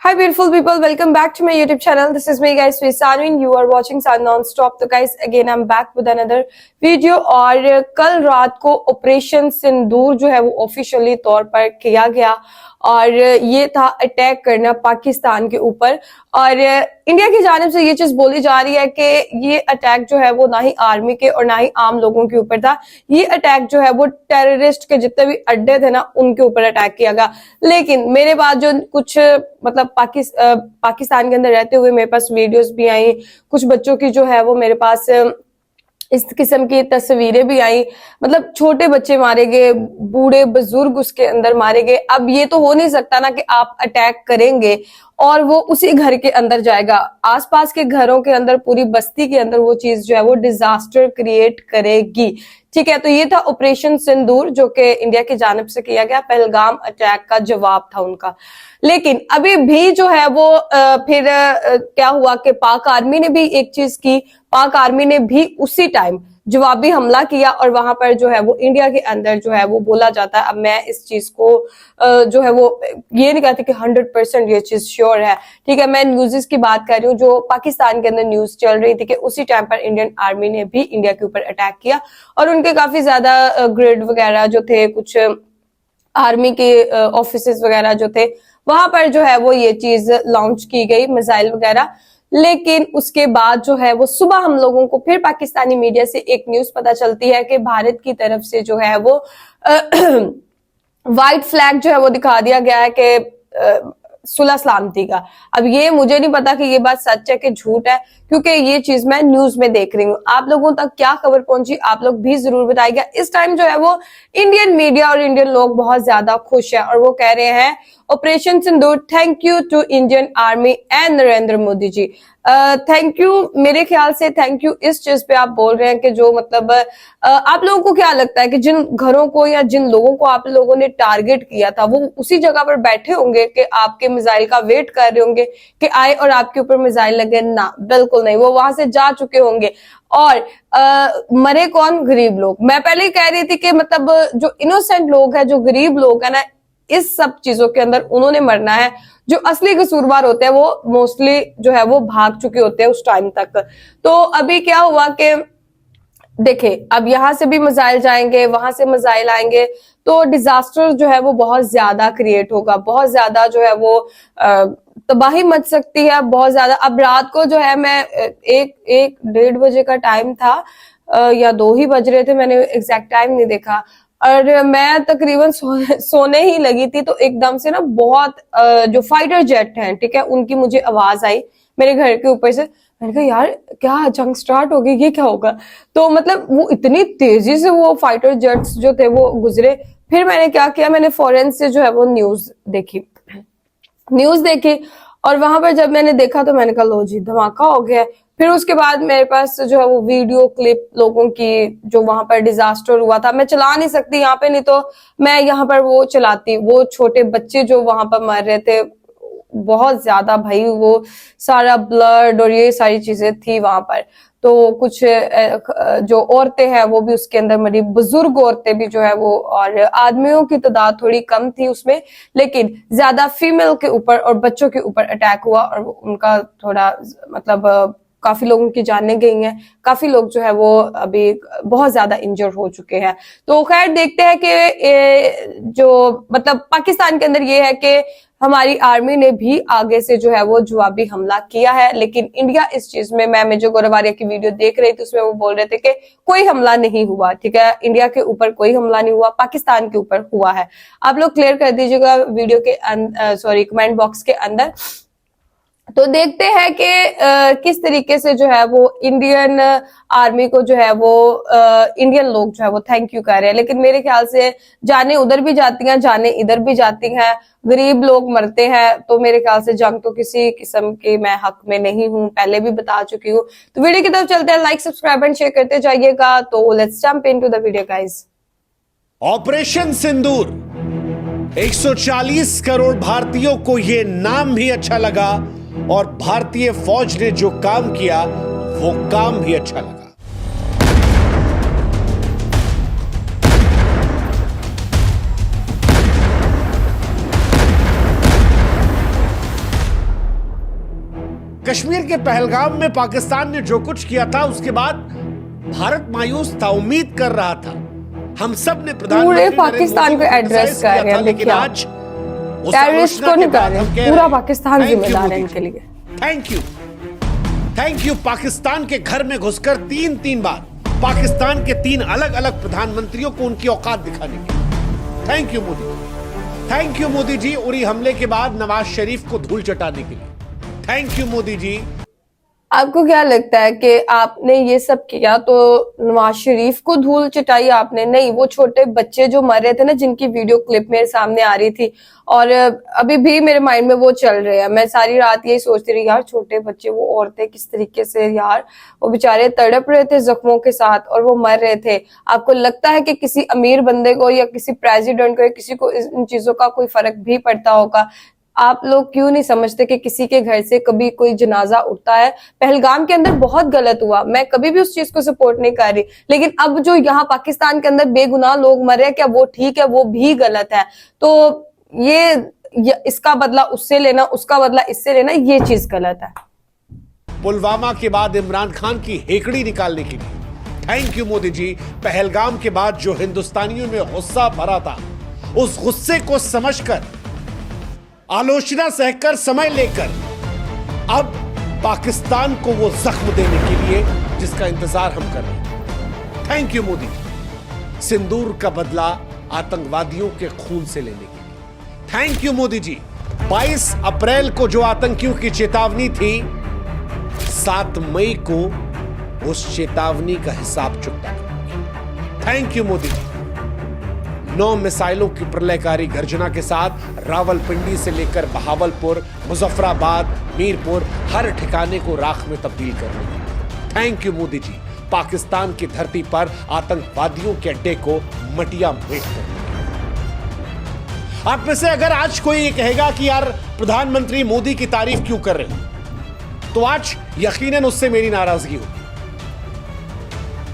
Hi beautiful people, welcome back to my YouTube channel. This is me guys, Sanwin. You are watching Sun Non-Stop. तो guys again I'm back with another video और कल रात को operation सिंदूर जो है वो officially तौर पर किया गया और ये था अटैक करना पाकिस्तान के ऊपर। और इंडिया की जानिब से ये चीज बोली जा रही है कि ये अटैक जो है वो ना ही आर्मी के और ना ही आम लोगों के ऊपर था। ये अटैक जो है वो टेररिस्ट के जितने भी अड्डे थे ना उनके ऊपर अटैक किया गया। लेकिन मेरे पास जो कुछ मतलब पाकिस्तान के अंदर रहते हुए मेरे पास वीडियोस भी आई, कुछ बच्चों की जो है वो मेरे पास इस किस्म की तस्वीरें भी आई। मतलब छोटे बच्चे मारे गए, बूढ़े बुजुर्ग उसके अंदर मारे गए। अब ये तो हो नहीं सकता ना कि आप अटैक करेंगे और वो उसी घर के अंदर जाएगा, आसपास के घरों के अंदर, पूरी बस्ती के अंदर वो चीज जो है वो डिजास्टर क्रिएट करेगी। ठीक है, तो ये था ऑपरेशन सिंदूर जो कि इंडिया की जानिब से किया गया, पहलगाम अटैक का जवाब था उनका। लेकिन अभी भी जो है वो फिर क्या हुआ कि पाक आर्मी ने भी एक चीज की, पाक आर्मी ने भी उसी टाइम जवाबी हमला किया और वहां पर जो है वो इंडिया के अंदर जो है वो बोला जाता है। अब मैं इस चीज को जो है वो ये नहीं कहती कि 100% ये चीज श्योर है। ठीक है, मैं न्यूज़ की बात कर रही हूँ जो पाकिस्तान के अंदर न्यूज चल रही थी कि उसी टाइम पर इंडियन आर्मी ने भी इंडिया के ऊपर अटैक किया और उनके काफी ज्यादा ग्रेड वगैरह जो थे, कुछ आर्मी के ऑफिसेस वगैरह जो थे, वहां पर जो है वो ये चीज लॉन्च की गई, मिसाइल वगैरह। लेकिन उसके बाद जो है वो सुबह हम लोगों को फिर पाकिस्तानी मीडिया से एक न्यूज पता चलती है कि भारत की तरफ से जो है वो व्हाइट फ्लैग जो है वो दिखा दिया गया है कि सुलह सलामती का। अब ये मुझे नहीं पता कि ये बात सच है कि झूठ है, क्योंकि ये चीज मैं न्यूज में देख रही हूँ। आप लोगों तक क्या खबर पहुंची आप लोग भी जरूर बताइएगा। इस टाइम जो है वो इंडियन मीडिया और इंडियन लोग बहुत ज्यादा खुश है और वो कह रहे हैं operation Sindoor, thank you to Indian army and Narendra Modi ji. Thank you, मेरे ख्याल से थैंक यू इस चीज पे आप बोल रहे हैं कि जो मतलब आप लोगों को क्या लगता है कि जिन घरों को या जिन लोगों को आप लोगों ने टारगेट किया था वो उसी जगह पर बैठे होंगे कि आपके मिसाइल का वेट कर रहे होंगे कि आए और आपके ऊपर मिसाइल लगे? ना, बिल्कुल नहीं, वो वहां से जा चुके होंगे। और मरे कौन? गरीब लोग। मैं पहले ही कह रही थी कि मतलब जो इनोसेंट लोग हैं, जो गरीब लोग है ना, इस सब चीजों के अंदर उन्होंने मरना है। जो असली कसूरवार होते हैं वो मोस्टली जो है वो भाग चुके होते हैं उस टाइम तक। तो अभी क्या हुआ कि देखे, अब यहां से भी मिसाइल जाएंगे, वहां से मिसाइल आएंगे, तो डिजास्टर जो है वो बहुत ज्यादा क्रिएट होगा, बहुत ज्यादा जो है वो तबाही मच सकती है, बहुत ज्यादा। अब रात को जो है मैं 1-1-1:30 बजे का टाइम था या 2 ही बज रहे थे, मैंने एग्जैक्ट टाइम नहीं देखा, और मैं तकरीबन सोने ही लगी थी तो एकदम से ना बहुत जो फाइटर जेट हैं, ठीक है, उनकी मुझे आवाज आई मेरे घर के ऊपर से। मैंने कहा यार क्या जंग स्टार्ट हो गई, ये क्या होगा? तो मतलब वो इतनी तेजी से वो फाइटर जेट्स जो थे वो गुजरे। फिर मैंने क्या किया, मैंने फौरन से जो है वो न्यूज देखी और वहां पर जब मैंने देखा तो मैंने कहा लो जी धमाका हो गया। फिर उसके बाद मेरे पास जो है वो वीडियो क्लिप लोगों की, जो वहां पर डिजास्टर हुआ था, मैं चला नहीं सकती यहाँ पे, नहीं तो मैं यहाँ पर वो चलाती। वो छोटे बच्चे जो वहां पर मर रहे थे बहुत ज्यादा भाई, वो सारा ब्लड और ये सारी चीजें थी वहां पर। तो कुछ जो औरतें हैं वो भी उसके अंदर मरी, बुजुर्ग औरतें भी जो है वो, और आदमियों की तादाद थोड़ी कम थी उसमें, लेकिन ज्यादा फीमेल के ऊपर और बच्चों के ऊपर अटैक हुआ और उनका थोड़ा मतलब काफी लोगों की जानें गई हैं, काफी लोग जो है वो अभी बहुत ज्यादा इंजर हो चुके हैं। तो खैर देखते हैं कि जो मतलब पाकिस्तान के अंदर ये है कि हमारी आर्मी ने भी आगे से जो है वो जवाबी हमला किया है, लेकिन इंडिया इस चीज में, मैं मेजर गोरवारिया की वीडियो देख रही थी उसमें वो बोल रहे थे कि कोई हमला नहीं हुआ। ठीक है, इंडिया के ऊपर कोई हमला नहीं हुआ, पाकिस्तान के ऊपर हुआ है। आप लोग क्लियर कर दीजिएगा वीडियो के कमेंट बॉक्स के अंदर। तो देखते हैं कि किस तरीके से जो है वो इंडियन आर्मी को जो है वो इंडियन लोग जो है वो थैंक यू कर रहे हैं। लेकिन मेरे ख्याल से जाने उधर भी जाती हैं, जाने इधर भी जाती हैं, गरीब लोग मरते हैं। तो मेरे ख्याल से जंग तो किसी किस्म की मैं हक में नहीं हूं, पहले भी बता चुकी हूँ। तो वीडियो की तरफ चलते हैं, लाइक सब्सक्राइब एंड शेयर करते जाइएगा। तो let's jump into the video guys. Operation Sindoor, 140 crore भारतीयों को यह नाम भी अच्छा लगा और भारतीय फौज ने जो काम किया वो काम भी अच्छा लगा। कश्मीर के पहलगाम में पाकिस्तान ने जो कुछ किया था उसके बाद भारत मायूस था, उम्मीद कर रहा था। हम सब ने पूरे पाकिस्तान को एड्रेस कर रहे हैं, लेकिन आज टेररिस्ट को नहीं कर रहे, पूरा पाकिस्तान जिम्मेदार है इनके लिए। थैंक यू पाकिस्तान के घर में घुसकर तीन बार पाकिस्तान के 3 अलग अलग प्रधानमंत्रियों को उनकी औकात दिखाने की। थैंक यू मोदी जी उरी हमले के बाद नवाज शरीफ को धूल चटाने के लिए। थैंक यू मोदी जी। आपको क्या लगता है कि आपने ये सब किया तो नवाज शरीफ को धूल चटाई आपने? नहीं, वो छोटे बच्चे जो मर रहे थे ना, जिनकी वीडियो क्लिप मेरे सामने आ रही थी और अभी भी मेरे माइंड में वो चल रहे हैं। मैं सारी रात यही सोचती रही, यार छोटे बच्चे, वो औरतें किस तरीके से, यार वो बेचारे तड़प रहे थे जख्मों के साथ और वो मर रहे थे। आपको लगता है कि किसी अमीर बंदे को या किसी प्रेसिडेंट को या किसी को इन चीजों का कोई फर्क भी पड़ता होगा? आप लोग क्यों नहीं समझते कि किसी के घर से कभी कोई जनाजा उठता है? पहलगाम के अंदर बहुत गलत हुआ, मैं कभी भी उस चीज को सपोर्ट नहीं कर रही, लेकिन अब जो यहाँ पाकिस्तान के अंदर बेगुनाह लोग मर रहे हैं, क्या वो ठीक है? वो भी गलत है। तो ये इसका बदला उससे लेना, उसका बदला इससे लेना, ये चीज गलत है। पुलवामा के बाद इमरान खान की हेकड़ी निकालने के लिए थैंक यू मोदी जी। पहलगाम के बाद जो हिंदुस्तानियों में गुस्सा भरा था, उस गुस्से को समझकर, आलोचना सहकर, समय लेकर अब पाकिस्तान को वो जख्म देने के लिए जिसका इंतजार हम कर रहे हैं। Thank you Modi. सिंदूर का बदला आतंकवादियों के खून से लेने के लिए थैंक यू मोदी जी। 22 अप्रैल को जो आतंकियों की चेतावनी थी, 7 मई को उस चेतावनी का हिसाब चुकता करेंगे। थैंक यू मोदी जी। 9 मिसाइलों की प्रलयकारी गर्जना के साथ रावलपिंडी से लेकर बहावलपुर, मुजफ्फराबाद, मीरपुर, हर ठिकाने को राख में तब्दील करने की। थैंक यू मोदी जी। पाकिस्तान की धरती पर आतंकवादियों के अड्डे को मटिया मेट करने की। आप में से अगर आज कोई ये कहेगा कि यार प्रधानमंत्री मोदी की तारीफ क्यों कर रहे हैं, तो आज यकीनन उससे मेरी नाराजगी होगी,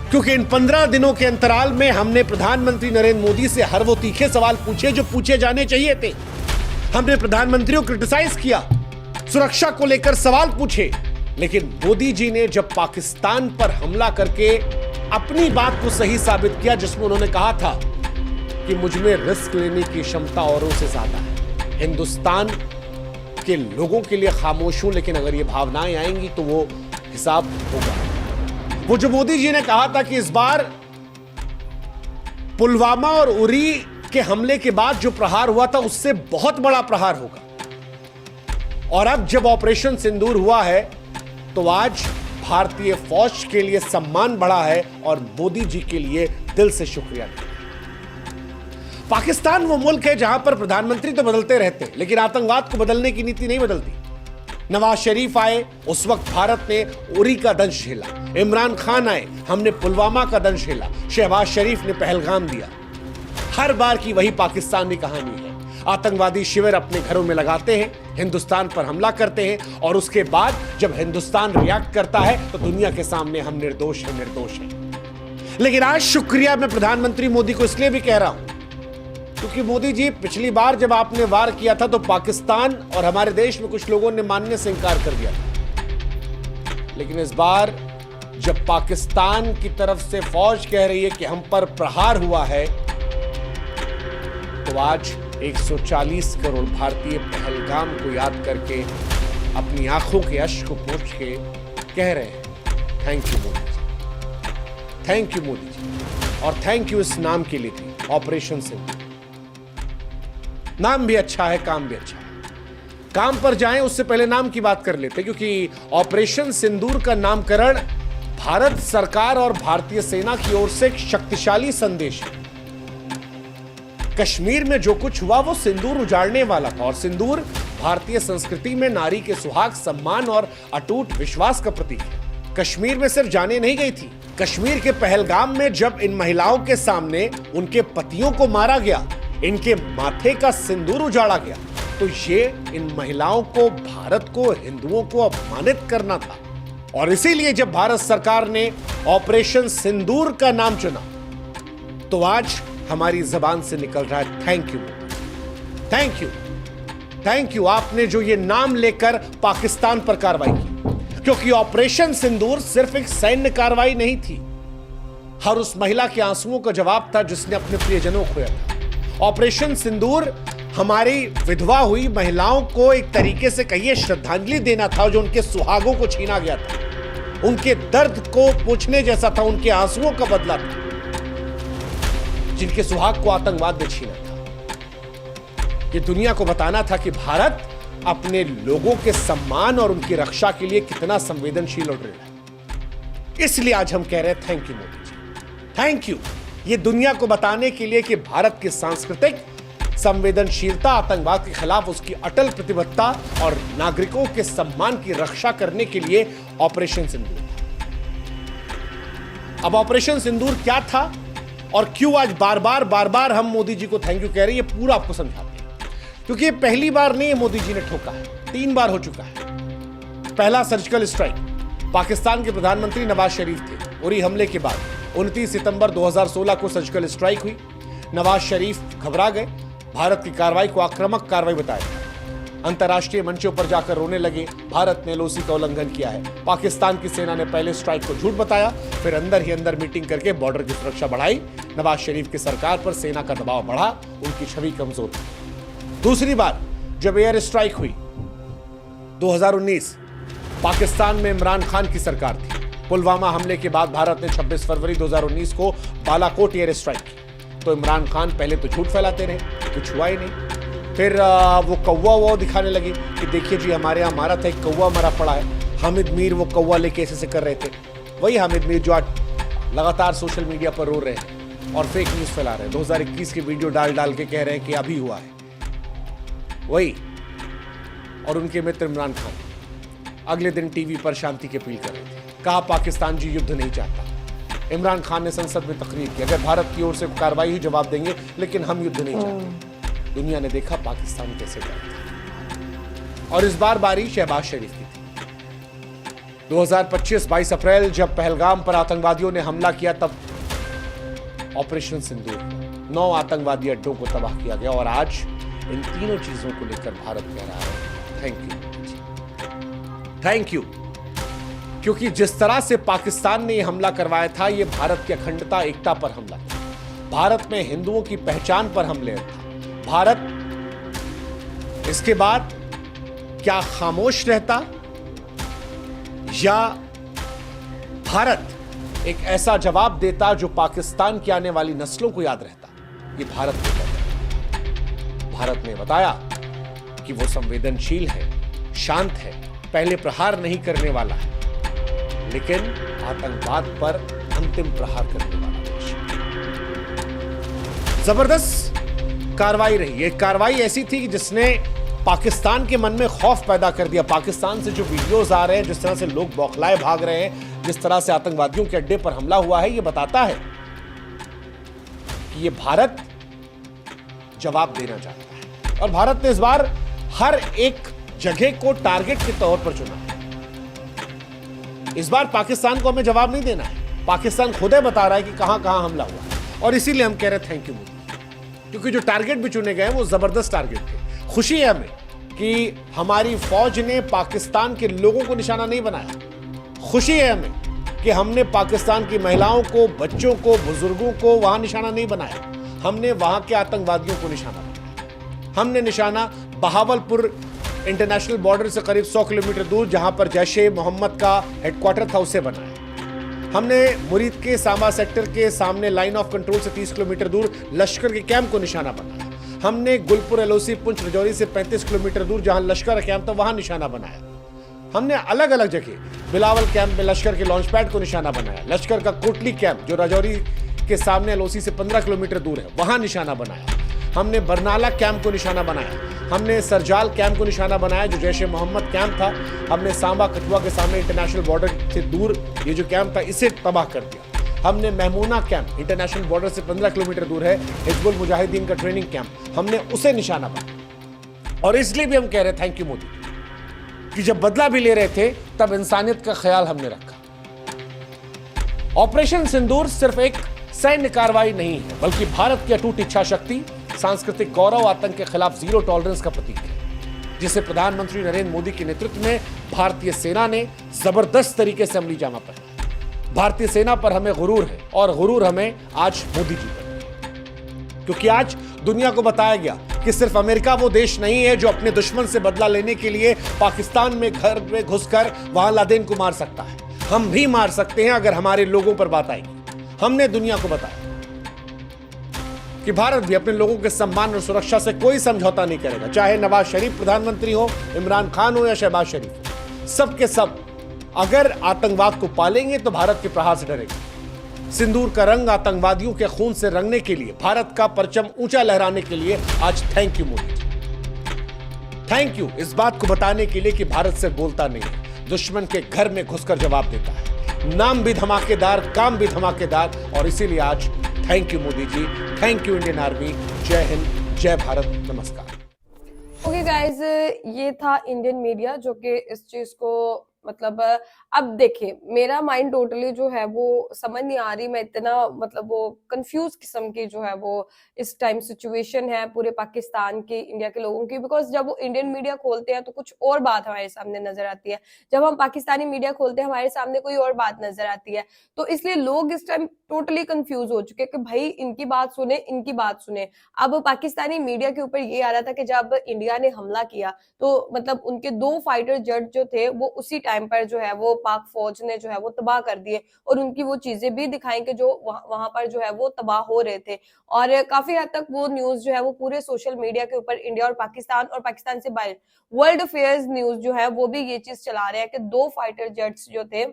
क्योंकि इन 15 दिनों के अंतराल में हमने प्रधानमंत्री नरेंद्र मोदी से हर वो तीखे सवाल पूछे जो पूछे जाने चाहिए थे। हमने प्रधानमंत्री को क्रिटिसाइज किया, सुरक्षा को लेकर सवाल पूछे, लेकिन मोदी जी ने जब पाकिस्तान पर हमला करके अपनी बात को सही साबित किया, जिसमें उन्होंने कहा था कि मुझ में रिस्क लेने की क्षमता औरों से ज्यादा है, हिंदुस्तान के लोगों के लिए खामोश हूं, लेकिन अगर ये भावनाएं आएंगी तो वो हिसाब होगा। वो जो मोदी जी ने कहा था कि इस बार पुलवामा और उरी के हमले के बाद जो प्रहार हुआ था उससे बहुत बड़ा प्रहार होगा, और अब जब ऑपरेशन सिंदूर हुआ है तो आज भारतीय फौज के लिए सम्मान बढ़ा है और मोदी जी के लिए दिल से शुक्रिया। पाकिस्तान वो मुल्क है जहां पर प्रधानमंत्री तो बदलते रहते हैं, लेकिन आतंकवाद को बदलने की नीति नहीं बदलती। नवाज शरीफ आए, उस वक्त भारत ने उरी का दंश झेला। इमरान खान आए, हमने पुलवामा का दंश झेला। शहबाज शरीफ ने पहलगाम दिया। हर बार की वही पाकिस्तानी कहानी है। आतंकवादी शिविर अपने घरों में लगाते हैं, हिंदुस्तान पर हमला करते हैं, और उसके बाद जब हिंदुस्तान रिएक्ट करता है तो दुनिया के सामने हम निर्दोष हैं। लेकिन आज शुक्रिया मैं प्रधानमंत्री मोदी को इसलिए भी कह रहा हूं क्योंकि मोदी जी, पिछली बार जब आपने वार किया था तो पाकिस्तान और हमारे देश में कुछ लोगों ने मानने से इंकार कर दिया था, लेकिन इस बार जब पाकिस्तान की तरफ से फौज कह रही है कि हम पर प्रहार हुआ है, तो आज 140 करोड़ भारतीय पहलगाम को याद करके अपनी आंखों के अश्क को पोंछ के कह रहे हैं thank you Modi ji, thank you Modi ji. और थैंक यू इस नाम के लिए थी, ऑपरेशन सिंदूर। नाम भी अच्छा है, काम भी अच्छा है। काम पर जाएं उससे पहले नाम की बात कर लेते, क्योंकि ऑपरेशन सिंदूर का नामकरण भारत सरकार और भारतीय सेना की ओर से एक शक्तिशाली संदेश है। कश्मीर में जो कुछ हुआ वो सिंदूर उजाड़ने वाला था, और सिंदूर भारतीय संस्कृति में नारी के सुहाग, सम्मान और अटूट विश्वास का प्रतीक है। कश्मीर में सिर्फ जाने नहीं गई थी, कश्मीर के पहलगाम में जब इन महिलाओं के सामने उनके पतियों को मारा गया, इनके माथे का सिंदूर उजाड़ा गया, तो ये इन महिलाओं को, भारत को, हिंदुओं को अपमानित करना था। और इसीलिए जब भारत सरकार ने ऑपरेशन सिंदूर का नाम चुना, तो आज हमारी जबान से निकल रहा है thank you, thank you, thank you. आपने जो ये नाम लेकर पाकिस्तान पर कार्रवाई की, क्योंकि ऑपरेशन सिंदूर सिर्फ एक सैन्य कार्रवाई नहीं थी, हर उस महिला के आंसुओं का जवाब था जिसने अपने प्रियजनों को खोया था। ऑपरेशन सिंदूर हमारी विधवा हुई महिलाओं को एक तरीके से कहिए श्रद्धांजलि देना था, जो उनके सुहागों को छीना गया था, उनके दर्द को पूछने जैसा था, उनके आंसुओं का बदला था, जिनके सुहाग को आतंकवाद ने छीना था। ये दुनिया को बताना था कि भारत अपने लोगों के सम्मान और उनकी रक्षा के लिए कितना संवेदनशील और दृढ़ है। इसलिए आज हम कह रहे हैं thank you Modi ji, thank you. ये दुनिया को बताने के लिए कि भारत की सांस्कृतिक संवेदनशीलता, आतंकवाद के खिलाफ उसकी अटल प्रतिबद्धता और नागरिकों के सम्मान की रक्षा करने के लिए ऑपरेशन सिंदूर था। अब ऑपरेशन सिंदूर क्या था और क्यों आज बार बार हम मोदी जी को थैंक यू कह रहे हैं, ये पूरा आपको समझाते हैं। क्योंकि ये पहली बार नहीं मोदी जी ने ठोका है, 3 बार हो चुका है। पहला सर्जिकल स्ट्राइक, पाकिस्तान के प्रधानमंत्री नवाज शरीफ थे, उरी हमले के बाद 29 सितंबर 2016 को सर्जिकल स्ट्राइक हुई। नवाज शरीफ घबरा गए, भारत की कार्रवाई को आक्रामक कार्रवाई बताया, अंतर्राष्ट्रीय मंचों पर जाकर रोने लगे, भारत ने एलओसी का उल्लंघन किया है। पाकिस्तान की सेना ने पहले स्ट्राइक को झूठ बताया, फिर अंदर ही अंदर मीटिंग करके बॉर्डर की सुरक्षा बढ़ाई। नवाज शरीफ की सरकार पर सेना का दबाव बढ़ा, उनकी छवि कमजोर थी। दूसरी बार जब एयर स्ट्राइक हुई 2019, पाकिस्तान में इमरान खान की सरकार थी। पुलवामा हमले के बाद भारत ने 26 फरवरी 2019 को बालाकोट एयर स्ट्राइक की, तो इमरान खान पहले तो झूठ फैलाते रहे, कुछ हुआ ही नहीं। फिर वो कौवा दिखाने लगे कि देखिए जी हमारे यहाँ मारा था, एक कौवा मरा पड़ा है। हामिद मीर वो कौवा लेके ऐसे कर रहे थे, वही हामिद मीर जो आज लगातार सोशल मीडिया पर रो रहे हैं और फेक न्यूज फैला रहे हैं, 2021 की वीडियो डाल के कह रहे हैं कि अभी हुआ है, वही। और उनके मित्र इमरान खान अगले दिन टीवी पर शांति की अपील कर रहे थे, कहा पाकिस्तान जी युद्ध नहीं चाहता। इमरान खान ने संसद में तकरीर की, अगर भारत की ओर से कार्रवाई ही जवाब देंगे, लेकिन हम युद्ध नहीं चाहते। दुनिया ने देखा पाकिस्तान कैसे डरता। और इस बार बारी शहबाज शरीफ की थी। 2025 22 अप्रैल जब पहलगाम पर आतंकवादियों ने हमला किया, तब ऑपरेशन सिंदूर 9 आतंकवादी अड्डों को तबाह किया गया। और आज इन तीनों चीजों को लेकर भारत कह रहा है थैंक यू, थैंक यू। क्योंकि जिस तरह से पाकिस्तान ने यह हमला करवाया था, यह भारत की अखंडता, एकता पर हमला था, भारत में हिंदुओं की पहचान पर हमले था। भारत इसके बाद क्या खामोश रहता, या भारत एक ऐसा जवाब देता जो पाकिस्तान की आने वाली नस्लों को याद रहता? ये भारत ने बताया। भारत ने बताया कि वो संवेदनशील है, शांत है, पहले प्रहार नहीं करने वाला है, लेकिन आतंकवाद पर अंतिम प्रहार करने वाला देश। जबरदस्त कार्रवाई रही। ये कार्रवाई ऐसी थी कि जिसने पाकिस्तान के मन में खौफ पैदा कर दिया। पाकिस्तान से जो वीडियोस आ रहे हैं, जिस तरह से लोग बौखलाए भाग रहे हैं, जिस तरह से आतंकवादियों के अड्डे पर हमला हुआ है, ये बताता है कि ये भारत जवाब देना चाहता है। और भारत ने इस बार हर एक जगह को टारगेट के तौर पर चुना। इस बार पाकिस्तान को हमें जवाब नहीं देना है, पाकिस्तान खुद ही बता रहा है कि कहां कहां हमला हुआ। और इसीलिए हम कह रहे हैं थैंक यू मोदी, क्योंकि जो टारगेट भी चुने गए वो जबरदस्त टारगेट थे। खुशी है हमें कि हमारी फौज ने पाकिस्तान के लोगों को निशाना नहीं बनाया। खुशी है हमें कि हमने पाकिस्तान की महिलाओं को, बच्चों को, बुजुर्गों को वहां निशाना नहीं बनाया। हमने वहां के आतंकवादियों को निशाना बनाया। हमने निशाना बहावलपुर इंटरनेशनल बॉर्डर से करीब 100 किलोमीटर दूर, जहां पर जैश-ए मोहम्मद का हेडक्वार्टर था, उसे बनाया। हमने मुरीद के सांबा सेक्टर के सामने लाइन ऑफ कंट्रोल से 30 किलोमीटर दूर लश्कर के कैंप को निशाना बनाया। हमने गुलपुर एलओसी पुंछ रजौरी से 35 किलोमीटर दूर जहां लश्कर का कैंप था, वहां निशाना बनाया। हमने अलग अलग जगह बिलावल कैंप में लश्कर के लॉन्च पैड को निशाना बनाया। लश्कर का कोटली कैंप जो रजौरी के सामने एलओसी से 15 किलोमीटर दूर है, वहां निशाना बनाया। हमने बरनाला कैंप को निशाना बनाया। हमने सरजाल कैंप को निशाना बनाया जो जैश-ए मोहम्मद कैंप था। हमने सांबा कठुआ के सामने इंटरनेशनल बॉर्डर से दूर ये जो कैंप था, इसे तबाह कर दिया। हमने महमूना कैंप इंटरनेशनल बॉर्डर से 15 किलोमीटर दूर है, हिजबुल मुजाहिदीन का ट्रेनिंग कैंप, हमने उसे निशाना बनाया। और इसलिए भी हम कह रहे हैं थैंक यू मोदी, कि जब बदला भी ले रहे थे तब इंसानियत का ख्याल हमने रखा। ऑपरेशन सिंदूर सिर्फ एक सैन्य कार्रवाई नहीं है, बल्कि भारत की अटूट इच्छा शक्ति, सांस्कृतिक गौरव, आतंक के खिलाफ जीरो टॉलरेंस का प्रतीक है। जिसे प्रधानमंत्री नरेंद्र मोदी के नेतृत्व में भारतीय सेना ने जबरदस्त तरीके से अमली जामा पहनाया। भारतीय सेना पर हमें गुरूर है और गुरूर हमें आज मोदी जी पर है। क्योंकि आज दुनिया को बताया गया कि सिर्फ अमेरिका वो देश नहीं है जो अपने दुश्मन से बदला लेने के लिए पाकिस्तान में घर में घुसकर वहां लादेन को मार सकता है। हम भी मार सकते हैं अगर हमारे लोगों पर बात आएगी। हमने दुनिया को बताया कि भारत भी अपने लोगों के सम्मान और सुरक्षा से कोई समझौता नहीं करेगा, चाहे नवाज शरीफ प्रधानमंत्री हो, इमरान खान हो या शहबाज शरीफ। सबके सब अगर आतंकवाद को पालेंगे तो भारत के प्रहार से डरेंगे। सिंदूर का रंग आतंकवादियों के खून से रंगने के लिए, भारत का परचम ऊंचा लहराने के लिए आज thank you Modi ji. Thank you इस बात को बताने के लिए कि भारत से बोलता नहीं है, दुश्मन के घर में घुसकर जवाब देता है। नाम भी धमाकेदार, काम भी धमाकेदार, और इसीलिए आज thank you Modi ji, thank you Indian army. जय हिंद, जय भारत, नमस्कार। ओके गाइज, ये था इंडियन मीडिया जो कि इस चीज को मतलब अब देखिए, मेरा माइंड टोटली जो है वो समझ नहीं आ रही। मैं इतना मतलब वो कंफ्यूज किस्म की जो है वो इस टाइम सिचुएशन है पूरे पाकिस्तान की, इंडिया के लोगों की। बिकॉज जब वो इंडियन मीडिया खोलते हैं तो कुछ और बात हमारे सामने नजर आती है, जब हम पाकिस्तानी मीडिया खोलते हैं हमारे सामने कोई और बात नजर आती है। तो इसलिए लोग इस टाइम टोटली कंफ्यूज हो चुके हैं कि भाई इनकी बात सुने, इनकी बात सुने। अब पाकिस्तानी मीडिया के ऊपर ये आ रहा था कि जब इंडिया ने हमला किया तो मतलब उनके 2 फाइटर जेट जो थे वो उसी टाइम पर जो है वो पाक फौज ने जो है वो तबाह कर दिए, और उनकी वो चीजें भी दिखाई कि जो वहां पर जो है वो तबाह हो रहे थे। और काफी हद तक वो न्यूज जो है वो पूरे सोशल मीडिया के ऊपर इंडिया और पाकिस्तान से बाहर वर्ल्ड अफेयर्स न्यूज जो है वो भी ये चीज चला रहे हैं कि 2 फाइटर जेट्स जो थे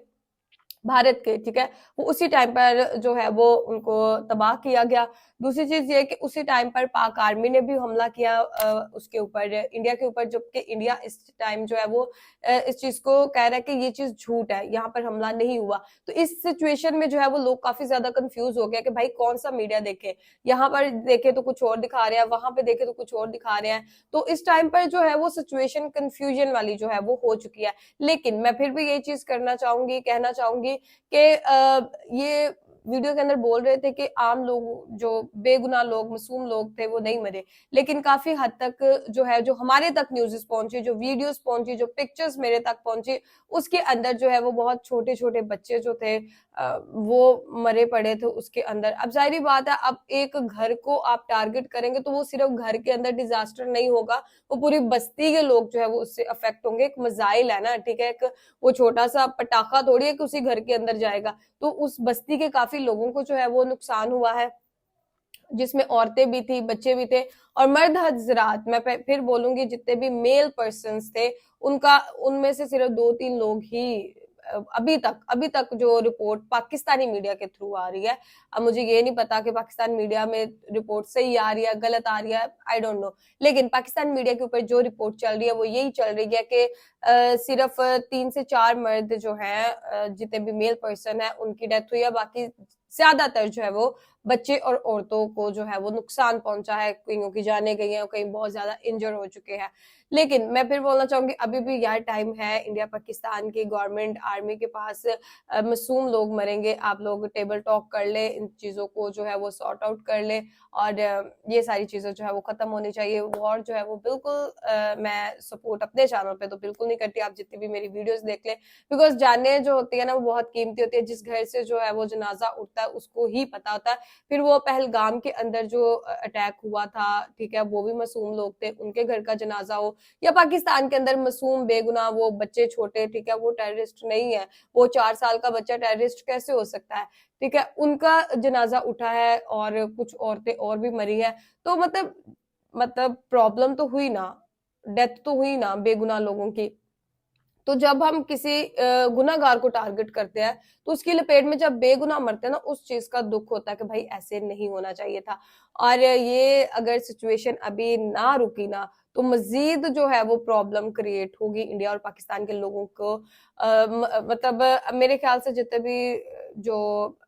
भारत के, ठीक है, वो उसी टाइम पर जो है वो उनको तबाह किया गया। दूसरी चीज ये कि उसी टाइम पर पाक आर्मी ने भी हमला किया उसके ऊपर, इंडिया के ऊपर, जबकि इंडिया इस टाइम जो है वो इस चीज को कह रहा है कि ये चीज झूठ है, यहाँ पर हमला नहीं हुआ। तो इस सिचुएशन में जो है वो लोग काफी ज्यादा कंफ्यूज हो गया कि भाई कौन सा मीडिया देखे, यहाँ पर देखे तो कुछ और दिखा रहे हैं, वहां पे देखे तो कुछ और दिखा रहे हैं। तो इस टाइम पर जो है वो सिचुएशन कंफ्यूजन वाली जो है वो हो चुकी है। लेकिन मैं फिर भी ये चीज कहना चाहूंगी कि ये वीडियो के अंदर बोल रहे थे कि आम लोग, जो बेगुनाह लोग, मासूम लोग थे, वो नहीं मरे। लेकिन काफी हद तक जो है, जो हमारे तक न्यूज़ पहुंची, जो वीडियोस पहुंची, जो पिक्चर्स मेरे तक पहुंची, उसके अंदर जो है वो बहुत छोटे छोटे बच्चे जो थे वो मरे पड़े थे उसके अंदर। अब जाहिर बात है, अब एक घर को आप टारगेट करेंगे तो वो सिर्फ घर के अंदर डिजास्टर नहीं होगा, वो पूरी बस्ती के लोग जो है वो उससे अफेक्ट होंगे। एक मिसाइल है ना, ठीक है, एक वो छोटा सा पटाखा थोड़ी है कि उसी घर के अंदर जाएगा। तो उस बस्ती के काफी लोगों को जो है वो नुकसान हुआ है, जिसमें औरतें भी थी, बच्चे भी थे, और मर्द हजरात, मैं फिर बोलूंगी, जितने भी मेल पर्सन्स थे उनका, उनमें से सिर्फ 2-3 लोग ही अभी तक जो रिपोर्ट पाकिस्तानी मीडिया के थ्रू आ रही है। अब मुझे ये नहीं पता कि पाकिस्तान मीडिया में रिपोर्ट सही आ रही है, गलत आ रही है, आई डोंट नो। लेकिन पाकिस्तान मीडिया के ऊपर जो रिपोर्ट चल रही है वो यही चल रही है कि सिर्फ 3 से 4 मर्द जो हैं, जितने भी मेल पर्सन है, उनकी डेथ हुई है। बाकी ज्यादातर जो है वो बच्चे और औरतों को जो है वो नुकसान पहुंचा है, कईयों की जाने गई हैं, कहीं बहुत ज्यादा इंजर हो चुके हैं। लेकिन मैं फिर बोलना चाहूंगी, अभी भी यार टाइम है, इंडिया पाकिस्तान की गवर्नमेंट आर्मी के पास। मासूम लोग मरेंगे, आप लोग टेबल टॉक कर ले, इन चीजों को जो है वो सॉर्ट आउट कर ले, और ये सारी चीजें जो है वो खत्म होनी चाहिए। वॉर जो है वो बिल्कुल मैं सपोर्ट अपने चैनल पे तो बिल्कुल नहीं करती। आप जितनी भी मेरी वीडियोस देख ले, बिकॉज जानें जो होती है ना वो बहुत कीमती होती है। जिस घर से जो है वो जनाजा उठता है उसको ही पता होता है। फिर वो पहलगाम के अंदर जो अटैक हुआ था, ठीक है, वो भी मासूम लोग थे, उनके घर का जनाजा हो, या पाकिस्तान के अंदर मासूम बेगुनाह वो बच्चे छोटे, ठीक है, वो टेररिस्ट नहीं है, वो 4 साल का बच्चा टेररिस्ट कैसे हो सकता है, ठीक है, उनका जनाजा उठा है, और कुछ औरतें और भी मरी है। तो मतलब प्रॉब्लम तो हुई ना, डेथ तो हुई ना बेगुनाह लोगों की। तो जब हम किसी गुनाहगार को टारगेट करते हैं तो उसकी लपेट में जब बेगुनाह मरते हैं ना, उस चीज का दुख होता है कि भाई ऐसे नहीं होना चाहिए था। और ये अगर सिचुएशन अभी ना रुकी ना तो मजीद जो है वो प्रॉब्लम क्रिएट होगी इंडिया और पाकिस्तान के लोगों को। मतलब मेरे ख्याल से जितने भी जो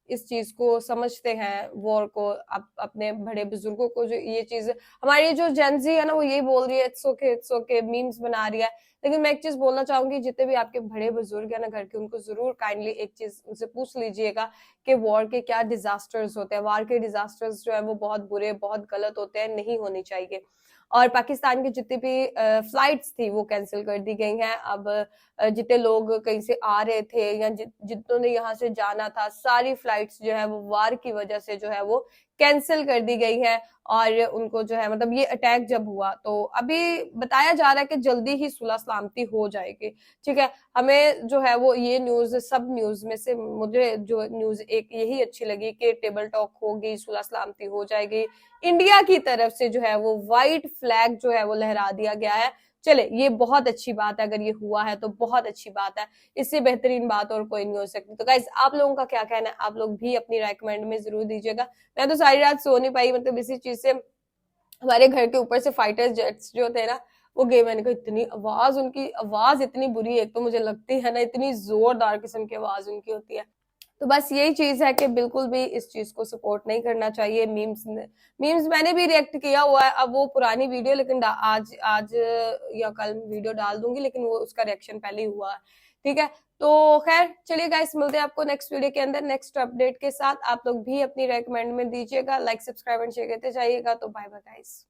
इस चीज को समझते हैं, वॉर को, अपने बड़े बुजुर्गों को, जो ये चीज हमारी जो जेनजी है ना वो यही बोल रही है इट्स ओके, मीम्स बना रही है। लेकिन मैं एक चीज बोलना चाहूंगी, जितने भी आपके बड़े बुजुर्ग है ना घर के, उनको जरूर काइंडली एक चीज उनसे पूछ लीजिएगा कि वॉर के क्या डिजास्टर्स होते हैं। वॉर के डिजास्टर्स जो है वो बहुत बुरे, बहुत गलत होते हैं, नहीं होनी चाहिए। और पाकिस्तान की जितनी भी फ्लाइट्स थी वो कैंसिल कर दी गई हैं। अब जितने लोग कहीं से आ रहे थे या जितनों ने यहाँ से जाना था, सारी फ्लाइट्स जो है वो वार की वजह से जो है वो कैंसिल कर दी गई है। और उनको जो है मतलब ये अटैक जब हुआ तो अभी बताया जा रहा है कि जल्दी ही सुलह सलामती हो जाएगी। ठीक है, हमें जो है वो ये न्यूज, सब न्यूज में से मुझे जो न्यूज एक यही अच्छी लगी कि टेबल टॉक होगी, सुलह सलामती हो जाएगी। इंडिया की तरफ से जो है वो व्हाइट फ्लैग जो है वो लहरा दिया गया है। चले, ये बहुत अच्छी बात है, अगर ये हुआ है तो बहुत अच्छी बात है, इससे बेहतरीन बात और कोई नहीं हो सकती। तो गाइस, आप लोगों का क्या कहना है, आप लोग भी अपनी राय कमेंट में जरूर दीजिएगा। मैं तो सारी रात सो नहीं पाई, मतलब इसी चीज से। हमारे घर के ऊपर से फाइटर जेट्स जो थे ना वो गए, मैंने कहा इतनी आवाज, उनकी आवाज इतनी बुरी, एक तो मुझे लगती है ना इतनी जोरदार किस्म की आवाज उनकी होती है। तो बस यही चीज है कि बिल्कुल भी इस चीज को सपोर्ट नहीं करना चाहिए। मीम्स मैंने भी रिएक्ट किया हुआ है, अब वो पुरानी वीडियो, लेकिन आज आज या कल वीडियो डाल दूंगी, लेकिन वो उसका रिएक्शन पहले ही हुआ है। ठीक है, तो खैर चलिए गाइस, मिलते हैं आपको नेक्स्ट वीडियो के अंदर नेक्स्ट अपडेट के साथ। आप लोग भी अपनी रेकमेंड में दीजिएगा, लाइक सब्सक्राइब एंड शेयर करते जाइएगा। तो बाय बाय गाइस।